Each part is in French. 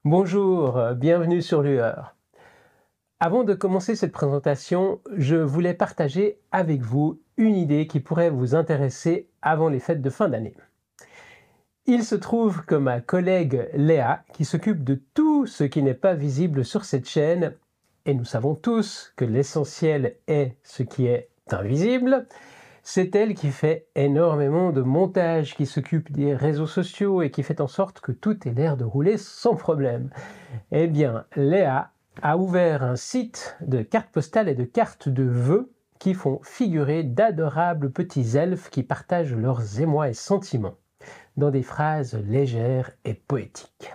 Bonjour, bienvenue sur Lueur. Avant de commencer cette présentation, je voulais partager avec vous une idée qui pourrait vous intéresser avant les fêtes de fin d'année. Il se trouve que ma collègue Léa, qui s'occupe de tout ce qui n'est pas visible sur cette chaîne, et nous savons tous que l'essentiel est ce qui est invisible, c'est elle qui fait énormément de montage, qui s'occupe des réseaux sociaux et qui fait en sorte que tout ait l'air de rouler sans problème. Eh bien, Léa a ouvert un site de cartes postales et de cartes de vœux qui font figurer d'adorables petits elfes qui partagent leurs émois et sentiments dans des phrases légères et poétiques.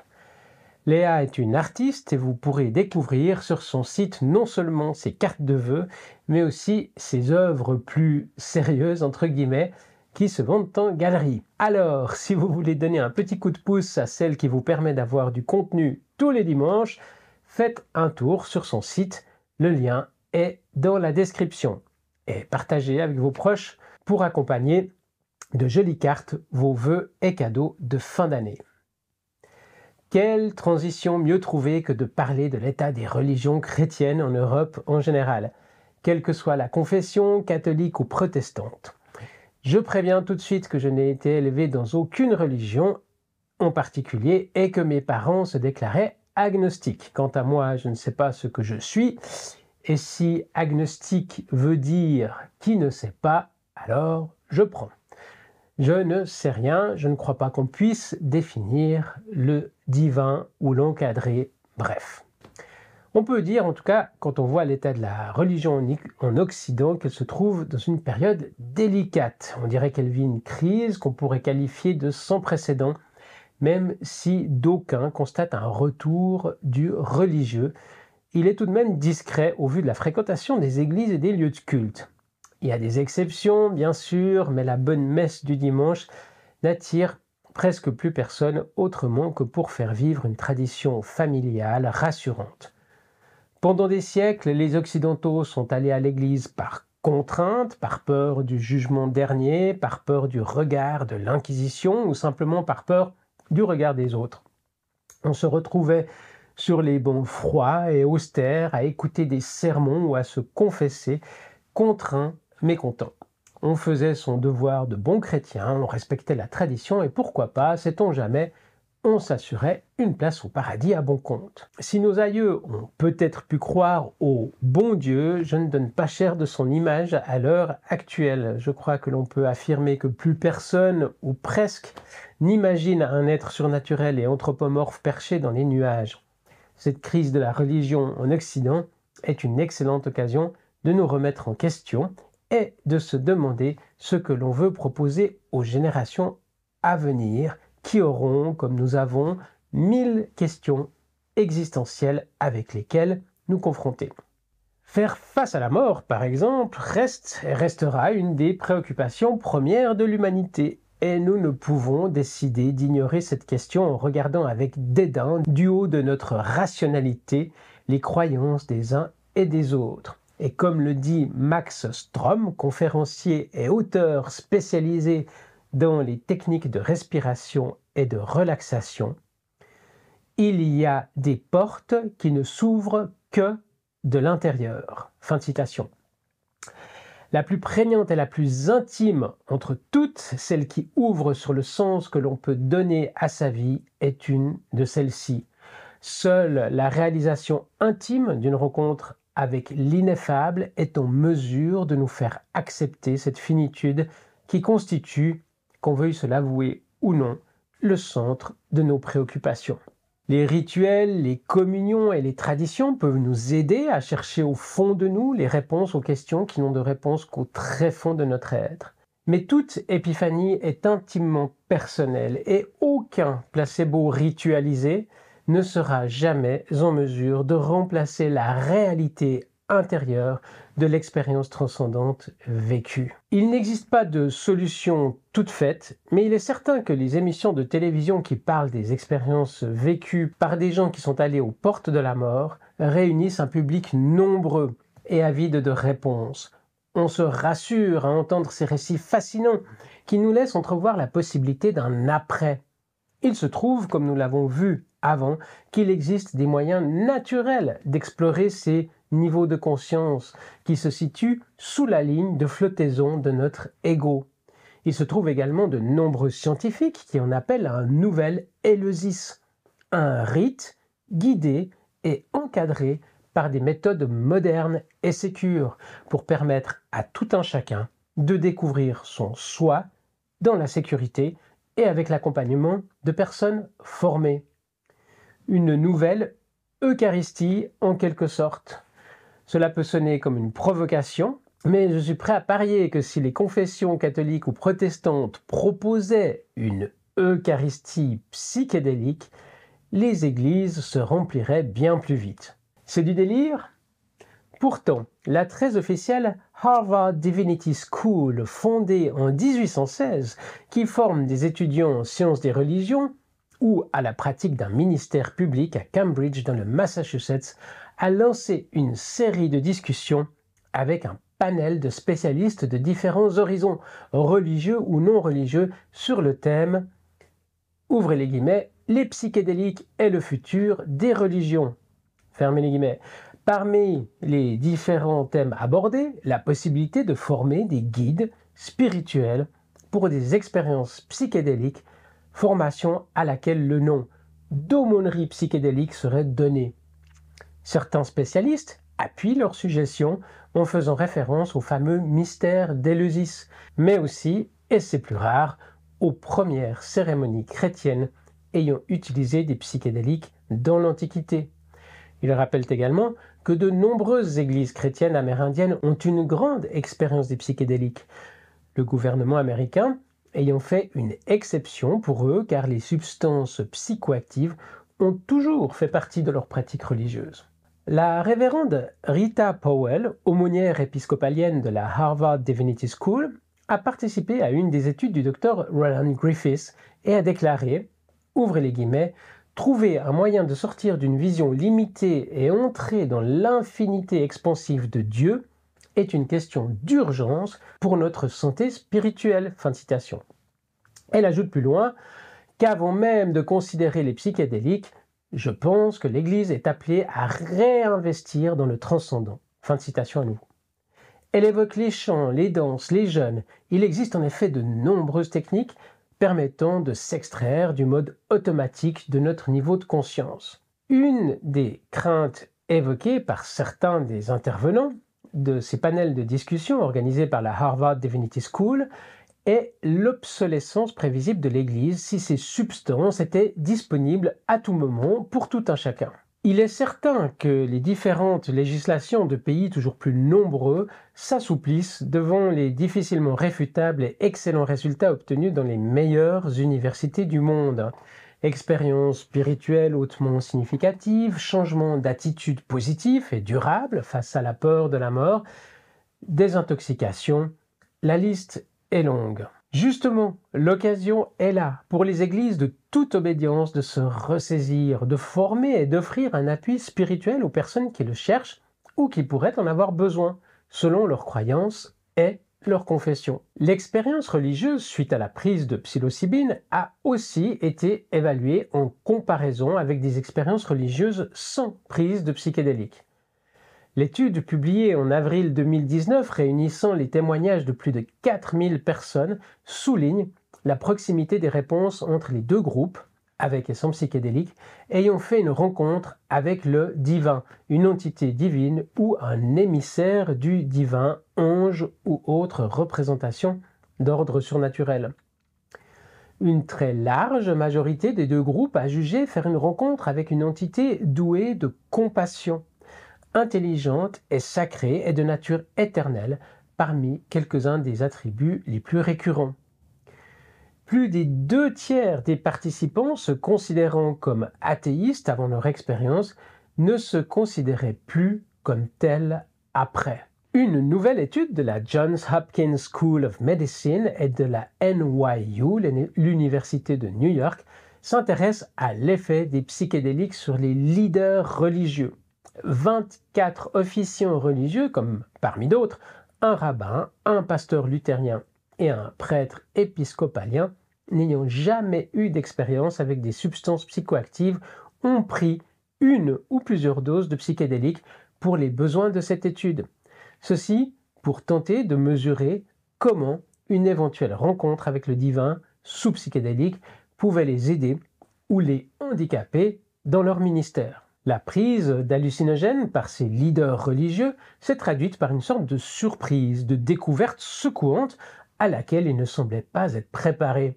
Léa est une artiste et vous pourrez découvrir sur son site non seulement ses cartes de vœux, mais aussi ses œuvres plus sérieuses, entre guillemets, qui se vendent en galerie. Alors, si vous voulez donner un petit coup de pouce à celle qui vous permet d'avoir du contenu tous les dimanches, faites un tour sur son site, le lien est dans la description. Et partagez avec vos proches pour accompagner de jolies cartes vos vœux et cadeaux de fin d'année. Quelle transition mieux trouvée que de parler de l'état des religions chrétiennes en Europe en général, quelle que soit la confession, catholique ou protestante. Je préviens tout de suite que je n'ai été élevé dans aucune religion en particulier et que mes parents se déclaraient agnostiques. Quant à moi, je ne sais pas ce que je suis, et si agnostique veut dire qui ne sait pas, alors je prends. Je ne sais rien, je ne crois pas qu'on puisse définir le divin ou l'encadrer, bref. On peut dire, en tout cas, quand on voit l'état de la religion en Occident, qu'elle se trouve dans une période délicate. On dirait qu'elle vit une crise qu'on pourrait qualifier de sans précédent, même si d'aucuns constatent un retour du religieux. Il est tout de même discret au vu de la fréquentation des églises et des lieux de culte. Il y a des exceptions, bien sûr, mais la bonne messe du dimanche n'attire presque plus personne autrement que pour faire vivre une tradition familiale rassurante. Pendant des siècles, les Occidentaux sont allés à l'église par contrainte, par peur du jugement dernier, par peur du regard de l'Inquisition ou simplement par peur du regard des autres. On se retrouvait sur les bancs froids et austères à écouter des sermons ou à se confesser, contraint, mécontent. On faisait son devoir de bon chrétien, on respectait la tradition et pourquoi pas, sait-on jamais, on s'assurait une place au paradis à bon compte. Si nos aïeux ont peut-être pu croire au bon Dieu, je ne donne pas cher de son image à l'heure actuelle. Je crois que l'on peut affirmer que plus personne, ou presque, n'imagine un être surnaturel et anthropomorphe perché dans les nuages. Cette crise de la religion en Occident est une excellente occasion de nous remettre en question et de se demander ce que l'on veut proposer aux générations à venir qui auront, comme nous avons, 1000 questions existentielles avec lesquelles nous confronter. Faire face à la mort, par exemple, reste et restera une des préoccupations premières de l'humanité. Et nous ne pouvons décider d'ignorer cette question en regardant avec dédain, du haut de notre rationalité, les croyances des uns et des autres. Et comme le dit Max Strohm, conférencier et auteur spécialisé dans les techniques de respiration et de relaxation, il y a des portes qui ne s'ouvrent que de l'intérieur. Fin de citation. La plus prégnante et la plus intime entre toutes celles qui ouvrent sur le sens que l'on peut donner à sa vie est une de celles-ci. Seule la réalisation intime d'une rencontre avec l'ineffable est en mesure de nous faire accepter cette finitude qui constitue, qu'on veuille se l'avouer ou non, le centre de nos préoccupations. Les rituels, les communions et les traditions peuvent nous aider à chercher au fond de nous les réponses aux questions qui n'ont de réponse qu'au très fond de notre être. Mais toute épiphanie est intimement personnelle et aucun placebo ritualisé ne sera jamais en mesure de remplacer la réalité intérieure de l'expérience transcendante vécue. Il n'existe pas de solution toute faite, mais il est certain que les émissions de télévision qui parlent des expériences vécues par des gens qui sont allés aux portes de la mort réunissent un public nombreux et avide de réponses. On se rassure à entendre ces récits fascinants qui nous laissent entrevoir la possibilité d'un après. Il se trouve, comme nous l'avons vu avant qu'il existe des moyens naturels d'explorer ces niveaux de conscience qui se situent sous la ligne de flottaison de notre ego. Il se trouve également de nombreux scientifiques qui en appellent à un nouvel Éleusis, un rite guidé et encadré par des méthodes modernes et sécures pour permettre à tout un chacun de découvrir son soi dans la sécurité et avec l'accompagnement de personnes formées. Une nouvelle Eucharistie en quelque sorte. Cela peut sonner comme une provocation, mais je suis prêt à parier que si les confessions catholiques ou protestantes proposaient une Eucharistie psychédélique, les églises se rempliraient bien plus vite. C'est du délire ? Pourtant, la très officielle Harvard Divinity School, fondée en 1816, qui forme des étudiants en sciences des religions, ou à la pratique d'un ministère public à Cambridge dans le Massachusetts, a lancé une série de discussions avec un panel de spécialistes de différents horizons, religieux ou non religieux, sur le thème, ouvrez les guillemets, les psychédéliques et le futur des religions. Fermez les guillemets. Parmi les différents thèmes abordés, la possibilité de former des guides spirituels pour des expériences psychédéliques, formation à laquelle le nom d'aumônerie psychédélique serait donné. Certains spécialistes appuient leurs suggestions en faisant référence au fameux mystère d'Éleusis, mais aussi, et c'est plus rare, aux premières cérémonies chrétiennes ayant utilisé des psychédéliques dans l'Antiquité. Ils rappellent également que de nombreuses églises chrétiennes amérindiennes ont une grande expérience des psychédéliques. Le gouvernement américain ayant fait une exception pour eux car les substances psychoactives ont toujours fait partie de leur pratique religieuse. La révérende Rita Powell, aumônière épiscopalienne de la Harvard Divinity School, a participé à une des études du docteur Roland Griffiths et a déclaré, ouvrez les guillemets, trouver un moyen de sortir d'une vision limitée et entrer dans l'infinité expansive de Dieu est une question d'urgence pour notre santé spirituelle. Fin de citation. Elle ajoute plus loin qu'avant même de considérer les psychédéliques, je pense que l'Église est appelée à réinvestir dans le transcendant. Fin de citation à nouveau. Elle évoque les chants, les danses, les jeûnes. Il existe en effet de nombreuses techniques permettant de s'extraire du mode automatique de notre niveau de conscience. Une des craintes évoquées par certains des intervenants de ces panels de discussion organisés par la Harvard Divinity School est l'obsolescence prévisible de l'Église si ces substances étaient disponibles à tout moment pour tout un chacun. Il est certain que les différentes législations de pays toujours plus nombreux s'assouplissent devant les difficilement réfutables et excellents résultats obtenus dans les meilleures universités du monde. Expériences spirituelles hautement significatives, changement d'attitude positif et durable face à la peur de la mort, désintoxication, la liste est longue. Justement, l'occasion est là pour les églises de toute obédience de se ressaisir, de former et d'offrir un appui spirituel aux personnes qui le cherchent ou qui pourraient en avoir besoin, selon leurs croyances et leur confession. L'expérience religieuse suite à la prise de psilocybine a aussi été évaluée en comparaison avec des expériences religieuses sans prise de psychédéliques. L'étude publiée en avril 2019 réunissant les témoignages de plus de 4000 personnes souligne la proximité des réponses entre les deux groupes, avec et sans psychédéliques, ayant fait une rencontre avec le divin, une entité divine ou un émissaire du divin, ange ou autre représentation d'ordre surnaturel. Une très large majorité des deux groupes a jugé faire une rencontre avec une entité douée de compassion, intelligente et sacrée et de nature éternelle, parmi quelques-uns des attributs les plus récurrents. Plus des 2/3 des participants, se considérant comme athéistes avant leur expérience, ne se considéraient plus comme tels après. Une nouvelle étude de la Johns Hopkins School of Medicine et de la NYU, l'Université de New York, s'intéresse à l'effet des psychédéliques sur les leaders religieux. 24 officiants religieux, comme parmi d'autres, un rabbin, un pasteur luthérien et un prêtre épiscopalien, n'ayant jamais eu d'expérience avec des substances psychoactives ont pris une ou plusieurs doses de psychédéliques pour les besoins de cette étude. Ceci pour tenter de mesurer comment une éventuelle rencontre avec le divin sous psychédélique pouvait les aider ou les handicaper dans leur ministère. La prise d'hallucinogènes par ces leaders religieux s'est traduite par une sorte de surprise, de découverte secouante à laquelle ils ne semblaient pas être préparés.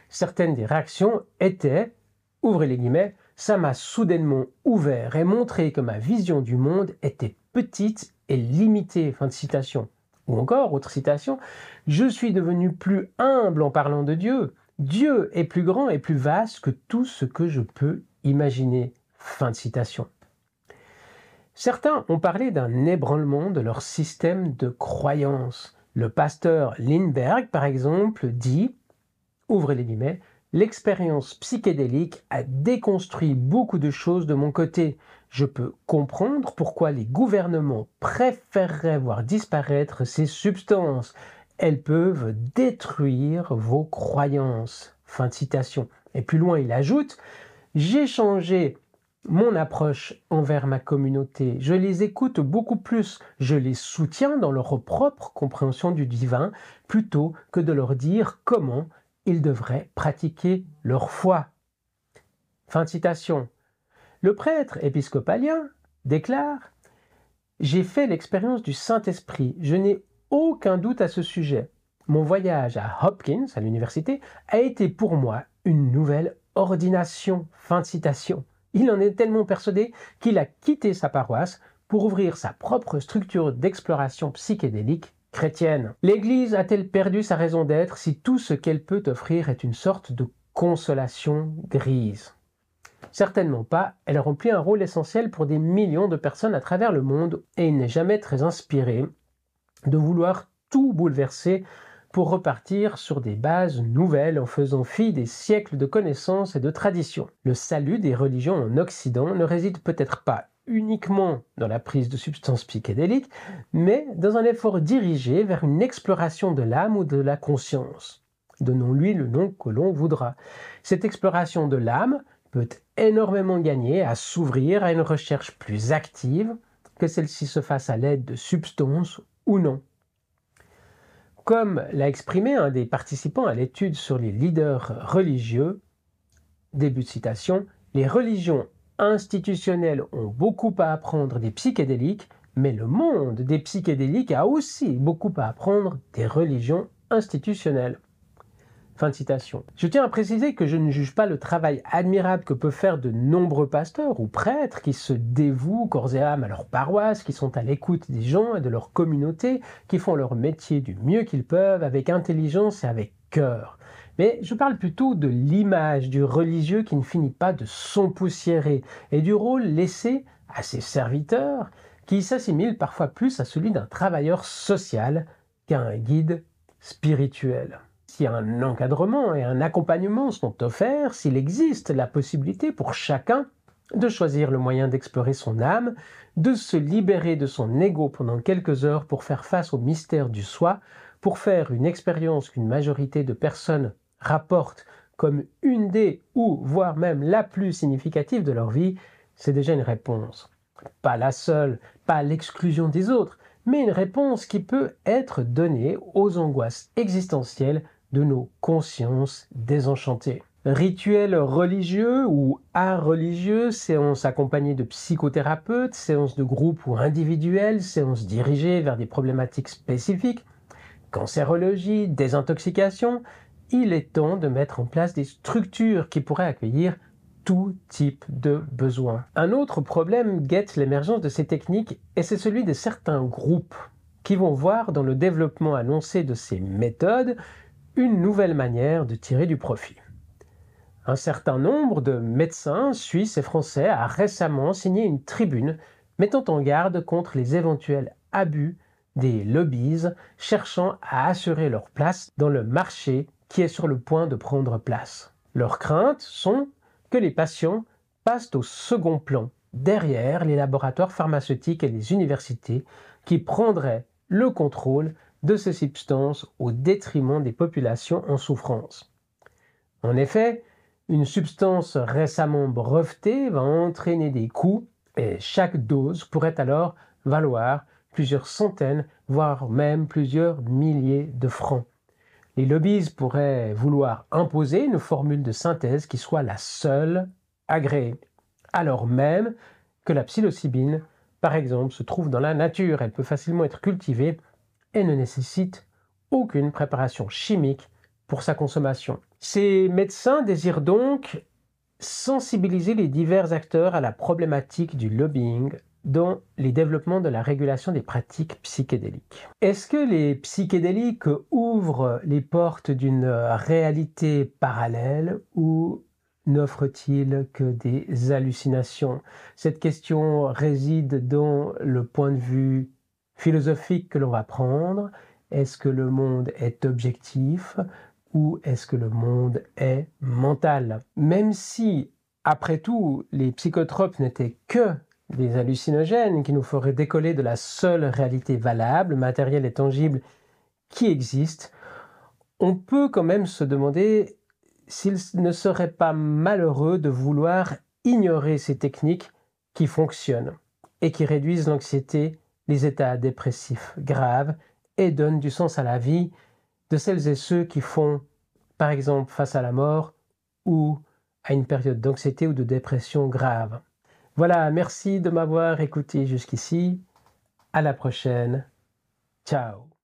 Certaines des réactions étaient, ouvrez les guillemets, ça m'a soudainement ouvert et montré que ma vision du monde était petite et limitée, fin de citation. Ou encore, autre citation, je suis devenu plus humble en parlant de Dieu. Dieu est plus grand et plus vaste que tout ce que je peux imaginer. Fin de citation. Certains ont parlé d'un ébranlement de leur système de croyance. Le pasteur Lindbergh, par exemple, dit, ouvrez les guillemets, l'expérience psychédélique a déconstruit beaucoup de choses de mon côté. Je peux comprendre pourquoi les gouvernements préféreraient voir disparaître ces substances. Elles peuvent détruire vos croyances. Fin de citation. Et plus loin, il ajoute, j'ai changé mon approche envers ma communauté. Je les écoute beaucoup plus. Je les soutiens dans leur propre compréhension du divin plutôt que de leur dire comment ils devraient pratiquer leur foi. Fin de citation. Le prêtre épiscopalien déclare « J'ai fait l'expérience du Saint-Esprit. Je n'ai aucun doute à ce sujet. Mon voyage à Hopkins, à l'université, a été pour moi une nouvelle ordination. » Fin de citation. Il en est tellement persuadé qu'il a quitté sa paroisse pour ouvrir sa propre structure d'exploration psychédélique chrétienne. L'Église a-t-elle perdu sa raison d'être si tout ce qu'elle peut offrir est une sorte de consolation grise? Certainement pas, elle remplit un rôle essentiel pour des millions de personnes à travers le monde et il n'est jamais très inspiré de vouloir tout bouleverser pour repartir sur des bases nouvelles en faisant fi des siècles de connaissances et de traditions. Le salut des religions en Occident ne réside peut-être pas uniquement dans la prise de substances psychédéliques, mais dans un effort dirigé vers une exploration de l'âme ou de la conscience. Donnons-lui le nom que l'on voudra. Cette exploration de l'âme peut énormément gagner à s'ouvrir à une recherche plus active, que celle-ci se fasse à l'aide de substances ou non. Comme l'a exprimé un des participants à l'étude sur les leaders religieux, début de citation, les religions institutionnelles ont beaucoup à apprendre des psychédéliques, mais le monde des psychédéliques a aussi beaucoup à apprendre des religions institutionnelles. Fin de citation. Je tiens à préciser que je ne juge pas le travail admirable que peuvent faire de nombreux pasteurs ou prêtres qui se dévouent corps et âme à leur paroisse, qui sont à l'écoute des gens et de leur communauté, qui font leur métier du mieux qu'ils peuvent, avec intelligence et avec cœur. Mais je parle plutôt de l'image du religieux qui ne finit pas de s'empoussiérer et du rôle laissé à ses serviteurs qui s'assimilent parfois plus à celui d'un travailleur social qu'à un guide spirituel. Si un encadrement et un accompagnement sont offerts, s'il existe la possibilité pour chacun de choisir le moyen d'explorer son âme, de se libérer de son ego pendant quelques heures pour faire face au mystère du soi, pour faire une expérience qu'une majorité de personnes rapportent comme une des ou voire même la plus significative de leur vie, c'est déjà une réponse. Pas la seule, pas l'exclusion des autres, mais une réponse qui peut être donnée aux angoisses existentielles de nos consciences désenchantées. Rituels religieux ou art religieux, séances accompagnées de psychothérapeutes, séances de groupe ou individuelles, séances dirigées vers des problématiques spécifiques, cancérologie, désintoxication, il est temps de mettre en place des structures qui pourraient accueillir tout type de besoins. Un autre problème guette l'émergence de ces techniques et c'est celui de certains groupes qui vont voir dans le développement annoncé de ces méthodes une nouvelle manière de tirer du profit. Un certain nombre de médecins suisses et français a récemment signé une tribune mettant en garde contre les éventuels abus des lobbies cherchant à assurer leur place dans le marché qui est sur le point de prendre place. Leurs craintes sont que les patients passent au second plan, derrière les laboratoires pharmaceutiques et les universités qui prendraient le contrôle de ces substances au détriment des populations en souffrance. En effet, Une substance récemment brevetée va entraîner des coûts et chaque dose pourrait alors valoir plusieurs centaines, voire même plusieurs milliers de francs. Les lobbies pourraient vouloir imposer une formule de synthèse qui soit la seule agréée, alors même que la psilocybine, par exemple, se trouve dans la nature. Elle peut facilement être cultivée et ne nécessite aucune préparation chimique pour sa consommation. Ces médecins désirent donc sensibiliser les divers acteurs à la problématique du lobbying dans les développements de la régulation des pratiques psychédéliques. Est-ce que les psychédéliques ouvrent les portes d'une réalité parallèle ou n'offrent-ils que des hallucinations? Cette question réside dans le point de vue philosophique que l'on va prendre. Est-ce que le monde est objectif ou est-ce que le monde est mental? Même si, après tout, les psychotropes n'étaient que des hallucinogènes qui nous feraient décoller de la seule réalité valable, matérielle et tangible qui existe, on peut quand même se demander s'il ne serait pas malheureux de vouloir ignorer ces techniques qui fonctionnent et qui réduisent l'anxiété, les états dépressifs graves et donnent du sens à la vie de celles et ceux qui font, par exemple, face à la mort ou à une période d'anxiété ou de dépression grave. Voilà, merci de m'avoir écouté jusqu'ici. À la prochaine. Ciao.